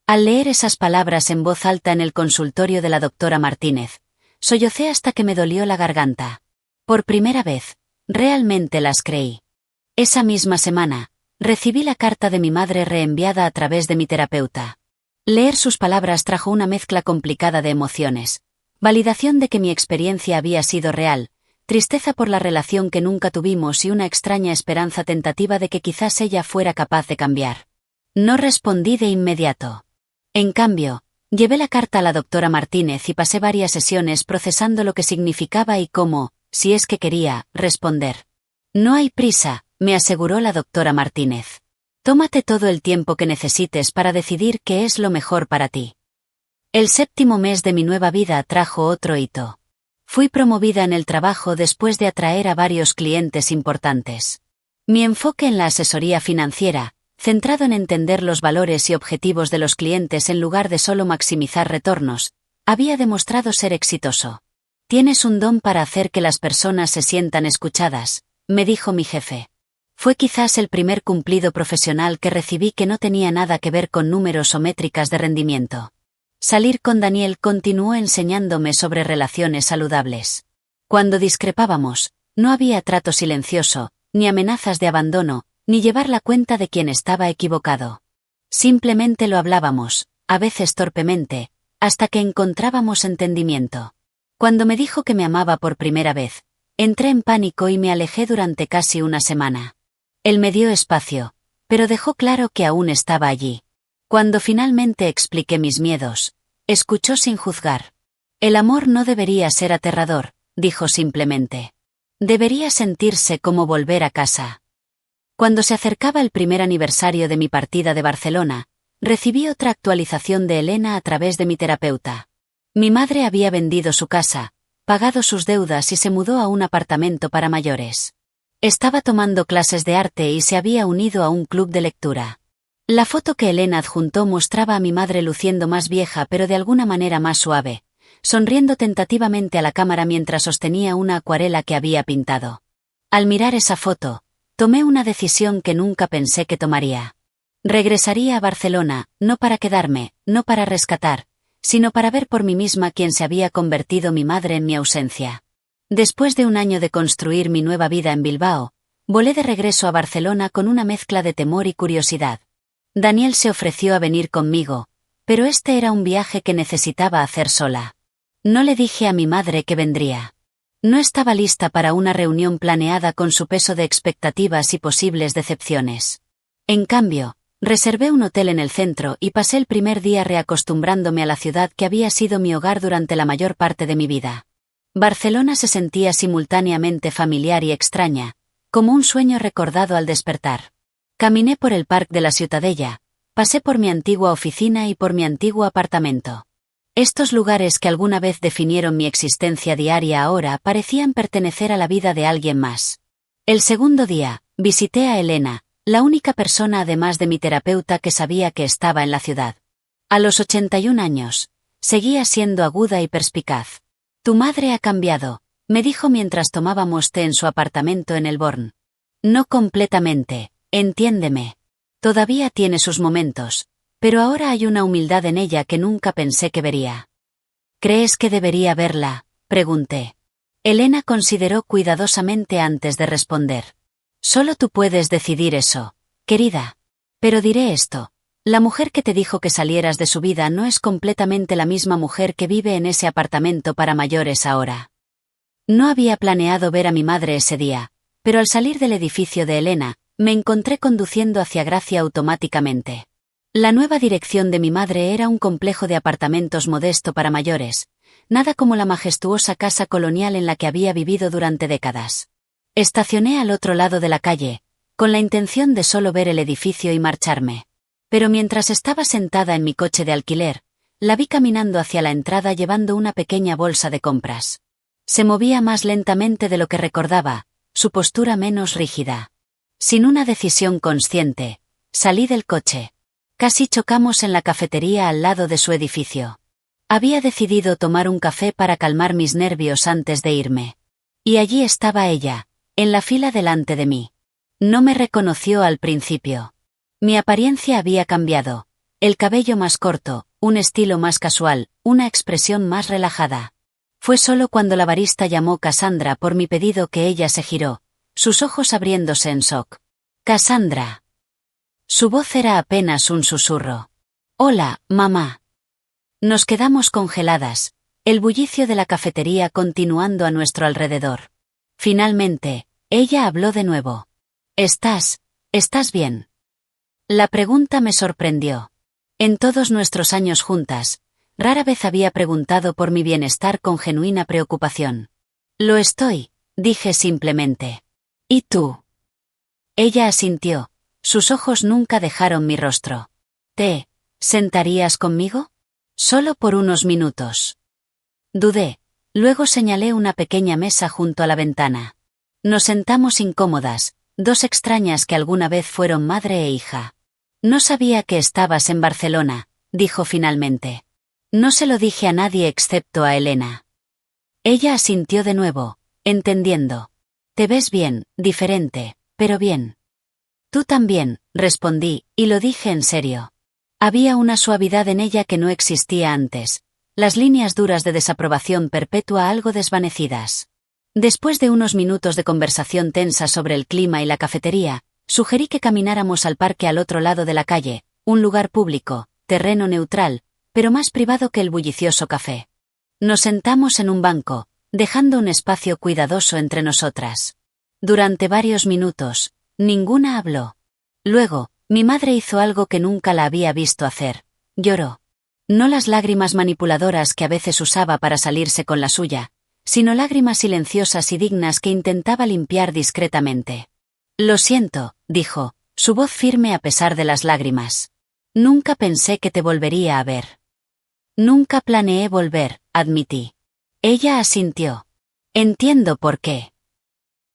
Al leer esas palabras en voz alta en el consultorio de la doctora Martínez, sollocé hasta que me dolió la garganta. Por primera vez, realmente las creí. Esa misma semana, recibí la carta de mi madre reenviada a través de mi terapeuta. Leer sus palabras trajo una mezcla complicada de emociones, validación de que mi experiencia había sido real, tristeza por la relación que nunca tuvimos y una extraña esperanza tentativa de que quizás ella fuera capaz de cambiar. No respondí de inmediato. En cambio, llevé la carta a la doctora Martínez y pasé varias sesiones procesando lo que significaba y cómo, si es que quería, responder. «No hay prisa», me aseguró la doctora Martínez. «Tómate todo el tiempo que necesites para decidir qué es lo mejor para ti». El 7º mes de mi nueva vida trajo otro hito. Fui promovida en el trabajo después de atraer a varios clientes importantes. Mi enfoque en la asesoría financiera, centrado en entender los valores y objetivos de los clientes en lugar de solo maximizar retornos, había demostrado ser exitoso. «Tienes un don para hacer que las personas se sientan escuchadas», me dijo mi jefe. Fue quizás el primer cumplido profesional que recibí que no tenía nada que ver con números o métricas de rendimiento. Salir con Daniel continuó enseñándome sobre relaciones saludables. Cuando discrepábamos, no había trato silencioso, ni amenazas de abandono, ni llevar la cuenta de quien estaba equivocado. Simplemente lo hablábamos, a veces torpemente, hasta que encontrábamos entendimiento. Cuando me dijo que me amaba por primera vez, entré en pánico y me alejé durante casi una semana. Él me dio espacio, pero dejó claro que aún estaba allí. Cuando finalmente expliqué mis miedos, escuchó sin juzgar. «El amor no debería ser aterrador», dijo simplemente. «Debería sentirse como volver a casa». Cuando se acercaba el primer aniversario de mi partida de Barcelona, recibí otra actualización de Elena a través de mi terapeuta. Mi madre había vendido su casa, pagado sus deudas y se mudó a un apartamento para mayores. Estaba tomando clases de arte y se había unido a un club de lectura. La foto que Elena adjuntó mostraba a mi madre luciendo más vieja pero de alguna manera más suave, sonriendo tentativamente a la cámara mientras sostenía una acuarela que había pintado. Al mirar esa foto, tomé una decisión que nunca pensé que tomaría. Regresaría a Barcelona, no para quedarme, no para rescatar, sino para ver por mí misma quién se había convertido mi madre en mi ausencia. Después de un año de construir mi nueva vida en Bilbao, volé de regreso a Barcelona con una mezcla de temor y curiosidad. Daniel se ofreció a venir conmigo, pero este era un viaje que necesitaba hacer sola. No le dije a mi madre que vendría. No estaba lista para una reunión planeada con su peso de expectativas y posibles decepciones. En cambio, reservé un hotel en el centro y pasé el primer día reacostumbrándome a la ciudad que había sido mi hogar durante la mayor parte de mi vida. Barcelona se sentía simultáneamente familiar y extraña, como un sueño recordado al despertar. Caminé por el Parc de la Ciutadella, pasé por mi antigua oficina y por mi antiguo apartamento. Estos lugares que alguna vez definieron mi existencia diaria ahora parecían pertenecer a la vida de alguien más. El segundo día, visité a Elena, la única persona además de mi terapeuta que sabía que estaba en la ciudad. A los 81 años, seguía siendo aguda y perspicaz. «Tu madre ha cambiado», me dijo mientras tomábamos té en su apartamento en el Born. «No completamente, entiéndeme. Todavía tiene sus momentos, pero ahora hay una humildad en ella que nunca pensé que vería». «¿Crees que debería verla?», pregunté. Elena consideró cuidadosamente antes de responder. «Solo tú puedes decidir eso, querida. Pero diré esto. La mujer que te dijo que salieras de su vida no es completamente la misma mujer que vive en ese apartamento para mayores ahora». No había planeado ver a mi madre ese día, pero al salir del edificio de Elena, me encontré conduciendo hacia Gracia automáticamente. La nueva dirección de mi madre era un complejo de apartamentos modesto para mayores, nada como la majestuosa casa colonial en la que había vivido durante décadas. Estacioné al otro lado de la calle, con la intención de solo ver el edificio y marcharme. Pero mientras estaba sentada en mi coche de alquiler, la vi caminando hacia la entrada llevando una pequeña bolsa de compras. Se movía más lentamente de lo que recordaba, su postura menos rígida. Sin una decisión consciente, salí del coche. Casi chocamos en la cafetería al lado de su edificio. Había decidido tomar un café para calmar mis nervios antes de irme. Y allí estaba ella, en la fila delante de mí. No me reconoció al principio. Mi apariencia había cambiado. El cabello más corto, un estilo más casual, una expresión más relajada. Fue solo cuando la barista llamó Cassandra por mi pedido que ella se giró, sus ojos abriéndose en shock. «Cassandra». Su voz era apenas un susurro. «Hola, mamá». Nos quedamos congeladas, el bullicio de la cafetería continuando a nuestro alrededor. Finalmente, ella habló de nuevo. ¿Estás bien?» La pregunta me sorprendió. En todos nuestros años juntas, rara vez había preguntado por mi bienestar con genuina preocupación. «Lo estoy», dije simplemente. «¿Y tú?» Ella asintió, sus ojos nunca dejaron mi rostro. «¿Te sentarías conmigo? Solo por unos minutos». Dudé, luego señalé una pequeña mesa junto a la ventana. Nos sentamos incómodas, dos extrañas que alguna vez fueron madre e hija. «No sabía que estabas en Barcelona», dijo finalmente. No se lo dije a nadie excepto a Elena. Ella asintió de nuevo, entendiendo. «Te ves bien, diferente, pero bien». «Tú también», respondí, y lo dije en serio. Había una suavidad en ella que no existía antes, las líneas duras de desaprobación perpetua algo desvanecidas. Después de unos minutos de conversación tensa sobre el clima y la cafetería, sugerí que camináramos al parque al otro lado de la calle, un lugar público, terreno neutral, pero más privado que el bullicioso café. Nos sentamos en un banco, dejando un espacio cuidadoso entre nosotras. Durante varios minutos, ninguna habló. Luego, mi madre hizo algo que nunca la había visto hacer. Lloró. No las lágrimas manipuladoras que a veces usaba para salirse con la suya, sino lágrimas silenciosas y dignas que intentaba limpiar discretamente. «Lo siento», dijo, su voz firme a pesar de las lágrimas. «Nunca pensé que te volvería a ver». «Nunca planeé volver», admití. Ella asintió. «Entiendo por qué.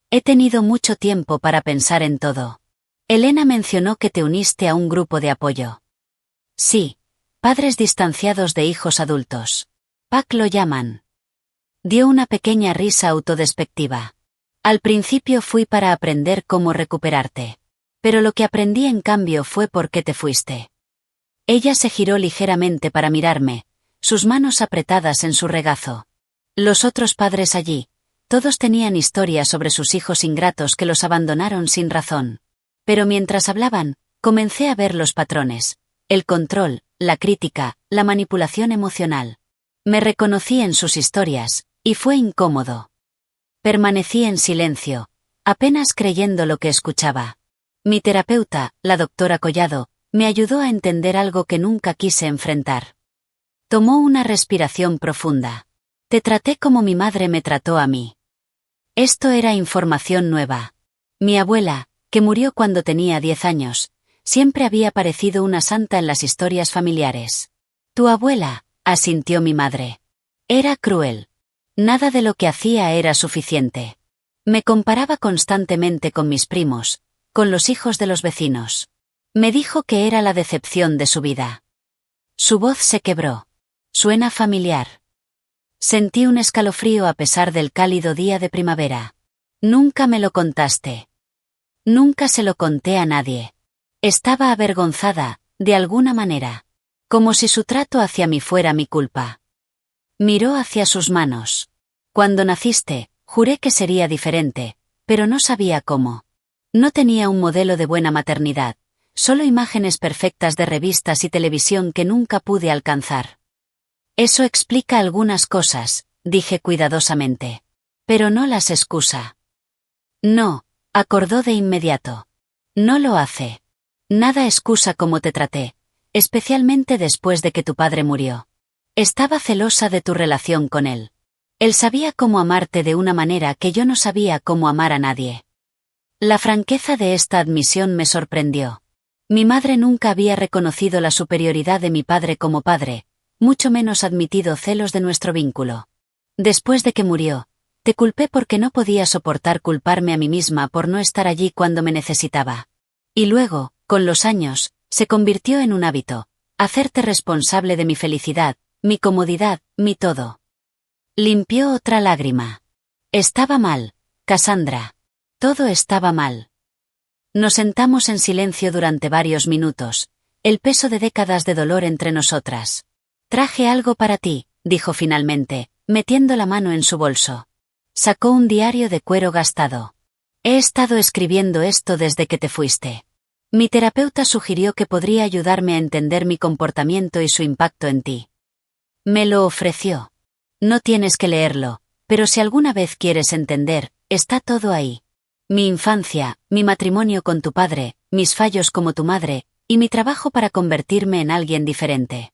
He tenido mucho tiempo para pensar en todo. Elena mencionó que te uniste a un grupo de apoyo». «Sí, padres distanciados de hijos adultos. PAC lo llaman». Dio una pequeña risa autodespectiva. «Al principio fui para aprender cómo recuperarte. Pero lo que aprendí en cambio fue por qué te fuiste». Ella se giró ligeramente para mirarme, sus manos apretadas en su regazo. Los otros padres allí, todos tenían historias sobre sus hijos ingratos que los abandonaron sin razón. Pero mientras hablaban, comencé a ver los patrones: el control, la crítica, la manipulación emocional. Me reconocí en sus historias, y fue incómodo. Permanecí en silencio, apenas creyendo lo que escuchaba. Mi terapeuta, la doctora Collado, me ayudó a entender algo que nunca quise enfrentar. Tomó una respiración profunda. Te traté como mi madre me trató a mí. Esto era información nueva. Mi abuela, que murió cuando tenía 10 años, siempre había parecido una santa en las historias familiares. Tu abuela, asintió mi madre. Era cruel. Nada de lo que hacía era suficiente. Me comparaba constantemente con mis primos, con los hijos de los vecinos. Me dijo que era la decepción de su vida. Su voz se quebró. Suena familiar. Sentí un escalofrío a pesar del cálido día de primavera. Nunca me lo contaste. Nunca se lo conté a nadie. Estaba avergonzada, de alguna manera. Como si su trato hacia mí fuera mi culpa. Miró hacia sus manos. Cuando naciste, juré que sería diferente, pero no sabía cómo. No tenía un modelo de buena maternidad, solo imágenes perfectas de revistas y televisión que nunca pude alcanzar. Eso explica algunas cosas, dije cuidadosamente. Pero no las excusa. No, acordó de inmediato. No lo hace. Nada excusa cómo te traté, especialmente después de que tu padre murió. Estaba celosa de tu relación con él. Él sabía cómo amarte de una manera que yo no sabía cómo amar a nadie. La franqueza de esta admisión me sorprendió. Mi madre nunca había reconocido la superioridad de mi padre como padre, mucho menos admitido celos de nuestro vínculo. Después de que murió, te culpé porque no podía soportar culparme a mí misma por no estar allí cuando me necesitaba. Y luego, con los años, se convirtió en un hábito, hacerte responsable de mi felicidad, mi comodidad, mi todo. Limpió otra lágrima. Estaba mal, Cassandra. Todo estaba mal. Nos sentamos en silencio durante varios minutos, el peso de décadas de dolor entre nosotras. Traje algo para ti, dijo finalmente, metiendo la mano en su bolso. Sacó un diario de cuero gastado. He estado escribiendo esto desde que te fuiste. Mi terapeuta sugirió que podría ayudarme a entender mi comportamiento y su impacto en ti. Me lo ofreció. No tienes que leerlo, pero si alguna vez quieres entender, está todo ahí. Mi infancia, mi matrimonio con tu padre, mis fallos como tu madre, y mi trabajo para convertirme en alguien diferente.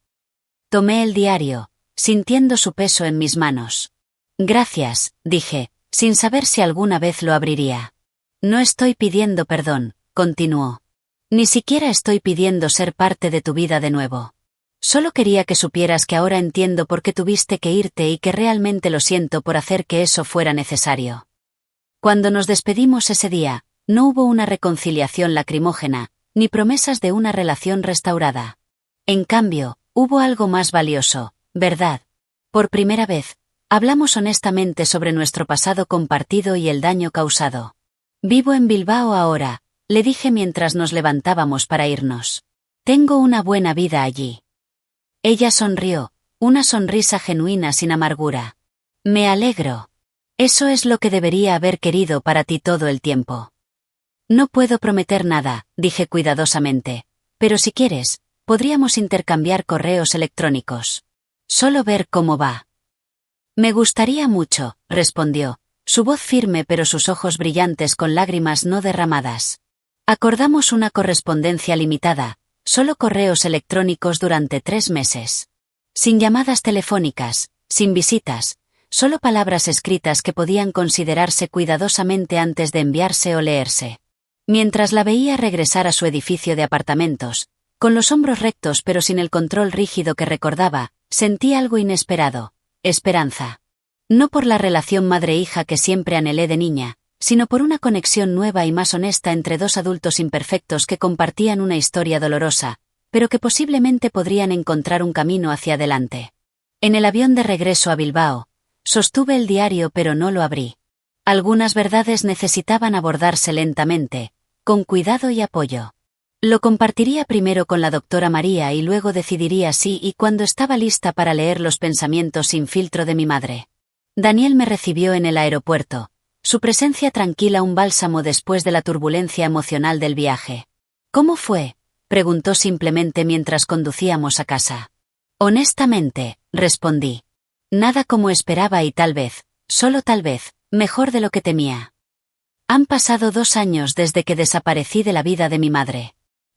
Tomé el diario, sintiendo su peso en mis manos. Gracias, dije, sin saber si alguna vez lo abriría. No estoy pidiendo perdón, continuó. Ni siquiera estoy pidiendo ser parte de tu vida de nuevo. Solo quería que supieras que ahora entiendo por qué tuviste que irte y que realmente lo siento por hacer que eso fuera necesario. Cuando nos despedimos ese día, no hubo una reconciliación lacrimógena, ni promesas de una relación restaurada. En cambio, hubo algo más valioso, ¿verdad? Por primera vez, hablamos honestamente sobre nuestro pasado compartido y el daño causado. Vivo en Bilbao ahora, le dije mientras nos levantábamos para irnos. Tengo una buena vida allí. Ella sonrió, una sonrisa genuina sin amargura. Me alegro. Eso es lo que debería haber querido para ti todo el tiempo. No puedo prometer nada, dije cuidadosamente, pero si quieres, podríamos intercambiar correos electrónicos. Solo ver cómo va. Me gustaría mucho, respondió, su voz firme pero sus ojos brillantes con lágrimas no derramadas. Acordamos una correspondencia limitada, solo correos electrónicos durante 3 meses. Sin llamadas telefónicas, sin visitas, solo palabras escritas que podían considerarse cuidadosamente antes de enviarse o leerse. Mientras la veía regresar a su edificio de apartamentos, con los hombros rectos pero sin el control rígido que recordaba, sentí algo inesperado, esperanza. No por la relación madre-hija que siempre anhelé de niña, sino por una conexión nueva y más honesta entre dos adultos imperfectos que compartían una historia dolorosa, pero que posiblemente podrían encontrar un camino hacia adelante. En el avión de regreso a Bilbao, sostuve el diario pero no lo abrí. Algunas verdades necesitaban abordarse lentamente, con cuidado y apoyo. Lo compartiría primero con la doctora María y luego decidiría si y cuándo estaba lista para leer los pensamientos sin filtro de mi madre. Daniel me recibió en el aeropuerto, su presencia tranquila un bálsamo después de la turbulencia emocional del viaje. ¿Cómo fue?, preguntó simplemente mientras conducíamos a casa. Honestamente, respondí. Nada como esperaba y tal vez, solo tal vez, mejor de lo que temía. Han pasado 2 años desde que desaparecí de la vida de mi madre.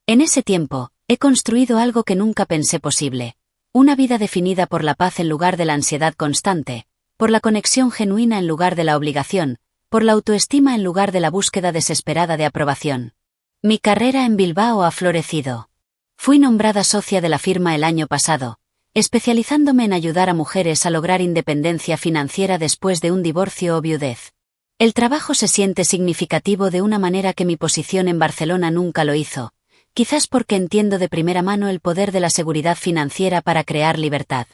En ese tiempo, he construido algo que nunca pensé posible. Una vida definida por la paz en lugar de la ansiedad constante, por la conexión genuina en lugar de la obligación, por la autoestima en lugar de la búsqueda desesperada de aprobación. Mi carrera en Bilbao ha florecido. Fui nombrada socia de la firma el año pasado, especializándome en ayudar a mujeres a lograr independencia financiera después de un divorcio o viudez. El trabajo se siente significativo de una manera que mi posición en Barcelona nunca lo hizo, quizás porque entiendo de primera mano el poder de la seguridad financiera para crear libertad.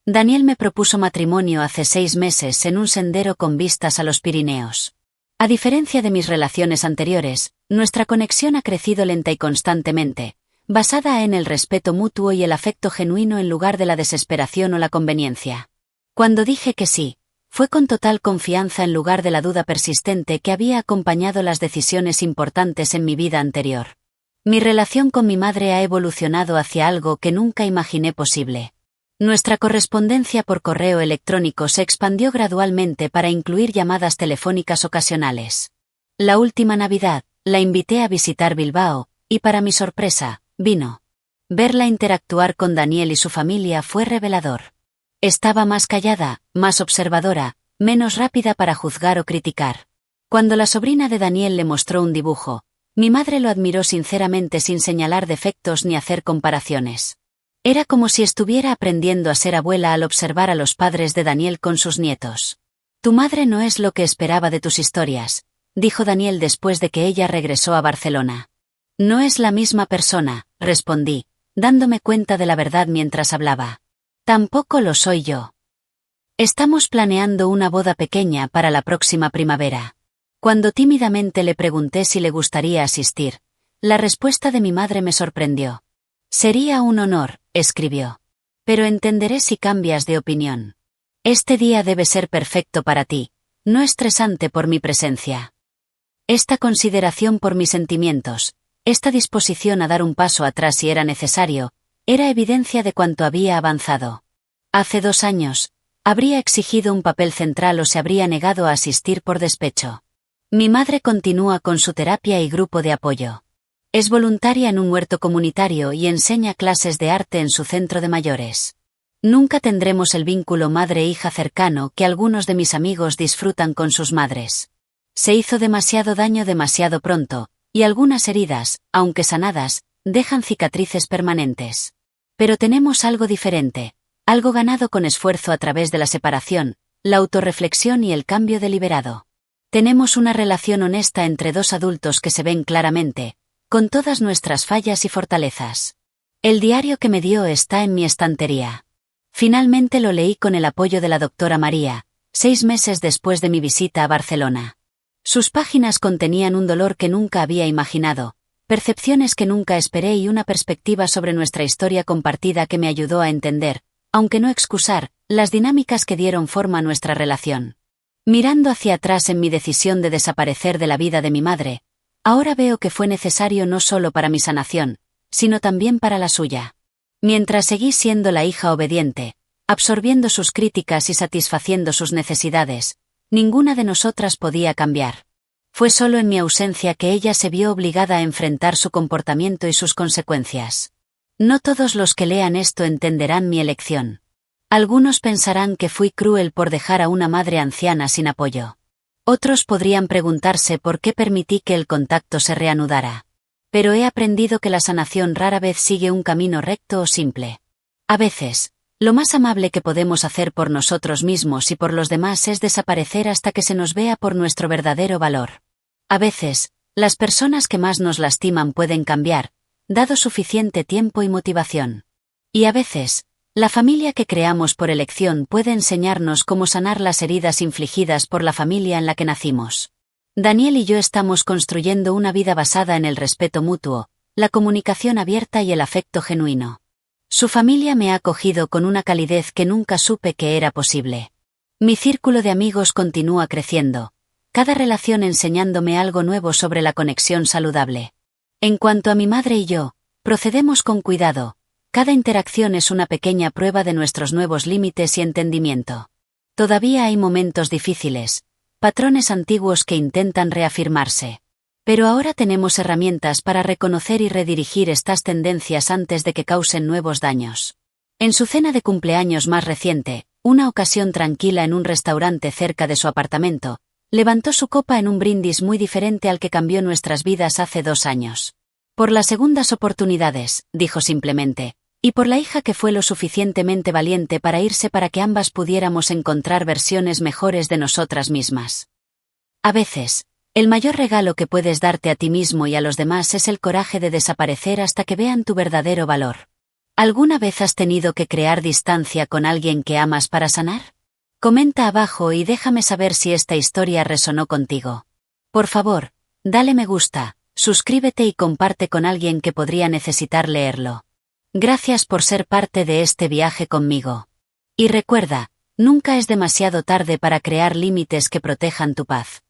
Daniel me propuso matrimonio hace 6 meses en un sendero con vistas a los Pirineos. A diferencia de mis relaciones anteriores, nuestra conexión ha crecido lenta y constantemente, basada en el respeto mutuo y el afecto genuino en lugar de la desesperación o la conveniencia. Cuando dije que sí, fue con total confianza en lugar de la duda persistente que había acompañado las decisiones importantes en mi vida anterior. Mi relación con mi madre ha evolucionado hacia algo que nunca imaginé posible. Nuestra correspondencia por correo electrónico se expandió gradualmente para incluir llamadas telefónicas ocasionales. La última Navidad, la invité a visitar Bilbao, y para mi sorpresa, vino. Verla interactuar con Daniel y su familia fue revelador. Estaba más callada, más observadora, menos rápida para juzgar o criticar. Cuando la sobrina de Daniel le mostró un dibujo, mi madre lo admiró sinceramente sin señalar defectos ni hacer comparaciones. Era como si estuviera aprendiendo a ser abuela al observar a los padres de Daniel con sus nietos. Tu madre no es lo que esperaba de tus historias, dijo Daniel después de que ella regresó a Barcelona. No es la misma persona, respondí, dándome cuenta de la verdad mientras hablaba. Tampoco lo soy yo. Estamos planeando una boda pequeña para la próxima primavera. Cuando tímidamente le pregunté si le gustaría asistir, la respuesta de mi madre me sorprendió. Sería un honor, escribió. Pero entenderé si cambias de opinión. Este día debe ser perfecto para ti, no estresante por mi presencia. Esta consideración por mis sentimientos, esta disposición a dar un paso atrás si era necesario, era evidencia de cuánto había avanzado. Hace 2 años, habría exigido un papel central o se habría negado a asistir por despecho. Mi madre continúa con su terapia y grupo de apoyo. Es voluntaria en un huerto comunitario y enseña clases de arte en su centro de mayores. Nunca tendremos el vínculo madre-hija cercano que algunos de mis amigos disfrutan con sus madres. Se hizo demasiado daño demasiado pronto, y algunas heridas, aunque sanadas, dejan cicatrices permanentes. Pero tenemos algo diferente, algo ganado con esfuerzo a través de la separación, la autorreflexión y el cambio deliberado. Tenemos una relación honesta entre 2 adultos que se ven claramente, con todas nuestras fallas y fortalezas. El diario que me dio está en mi estantería. Finalmente lo leí con el apoyo de la doctora María, 6 meses después de mi visita a Barcelona. Sus páginas contenían un dolor que nunca había imaginado, percepciones que nunca esperé y una perspectiva sobre nuestra historia compartida que me ayudó a entender, aunque no excusar, las dinámicas que dieron forma a nuestra relación. Mirando hacia atrás en mi decisión de desaparecer de la vida de mi madre, ahora veo que fue necesario no solo para mi sanación, sino también para la suya. Mientras seguí siendo la hija obediente, absorbiendo sus críticas y satisfaciendo sus necesidades, ninguna de nosotras podía cambiar. Fue solo en mi ausencia que ella se vio obligada a enfrentar su comportamiento y sus consecuencias. No todos los que lean esto entenderán mi elección. Algunos pensarán que fui cruel por dejar a una madre anciana sin apoyo. Otros podrían preguntarse por qué permití que el contacto se reanudara. Pero he aprendido que la sanación rara vez sigue un camino recto o simple. A veces, lo más amable que podemos hacer por nosotros mismos y por los demás es desaparecer hasta que se nos vea por nuestro verdadero valor. A veces, las personas que más nos lastiman pueden cambiar, dado suficiente tiempo y motivación. Y a veces, la familia que creamos por elección puede enseñarnos cómo sanar las heridas infligidas por la familia en la que nacimos. Daniel y yo estamos construyendo una vida basada en el respeto mutuo, la comunicación abierta y el afecto genuino. Su familia me ha acogido con una calidez que nunca supe que era posible. Mi círculo de amigos continúa creciendo, cada relación enseñándome algo nuevo sobre la conexión saludable. En cuanto a mi madre y yo, procedemos con cuidado, cada interacción es una pequeña prueba de nuestros nuevos límites y entendimiento. Todavía hay momentos difíciles, patrones antiguos que intentan reafirmarse. Pero ahora tenemos herramientas para reconocer y redirigir estas tendencias antes de que causen nuevos daños. En su cena de cumpleaños más reciente, una ocasión tranquila en un restaurante cerca de su apartamento, levantó su copa en un brindis muy diferente al que cambió nuestras vidas hace 2 años. Por las segundas oportunidades, dijo simplemente, y por la hija que fue lo suficientemente valiente para irse para que ambas pudiéramos encontrar versiones mejores de nosotras mismas. A veces, el mayor regalo que puedes darte a ti mismo y a los demás es el coraje de desaparecer hasta que vean tu verdadero valor. ¿Alguna vez has tenido que crear distancia con alguien que amas para sanar? Comenta abajo y déjame saber si esta historia resonó contigo. Por favor, dale me gusta, suscríbete y comparte con alguien que podría necesitar leerlo. Gracias por ser parte de este viaje conmigo. Y recuerda, nunca es demasiado tarde para crear límites que protejan tu paz.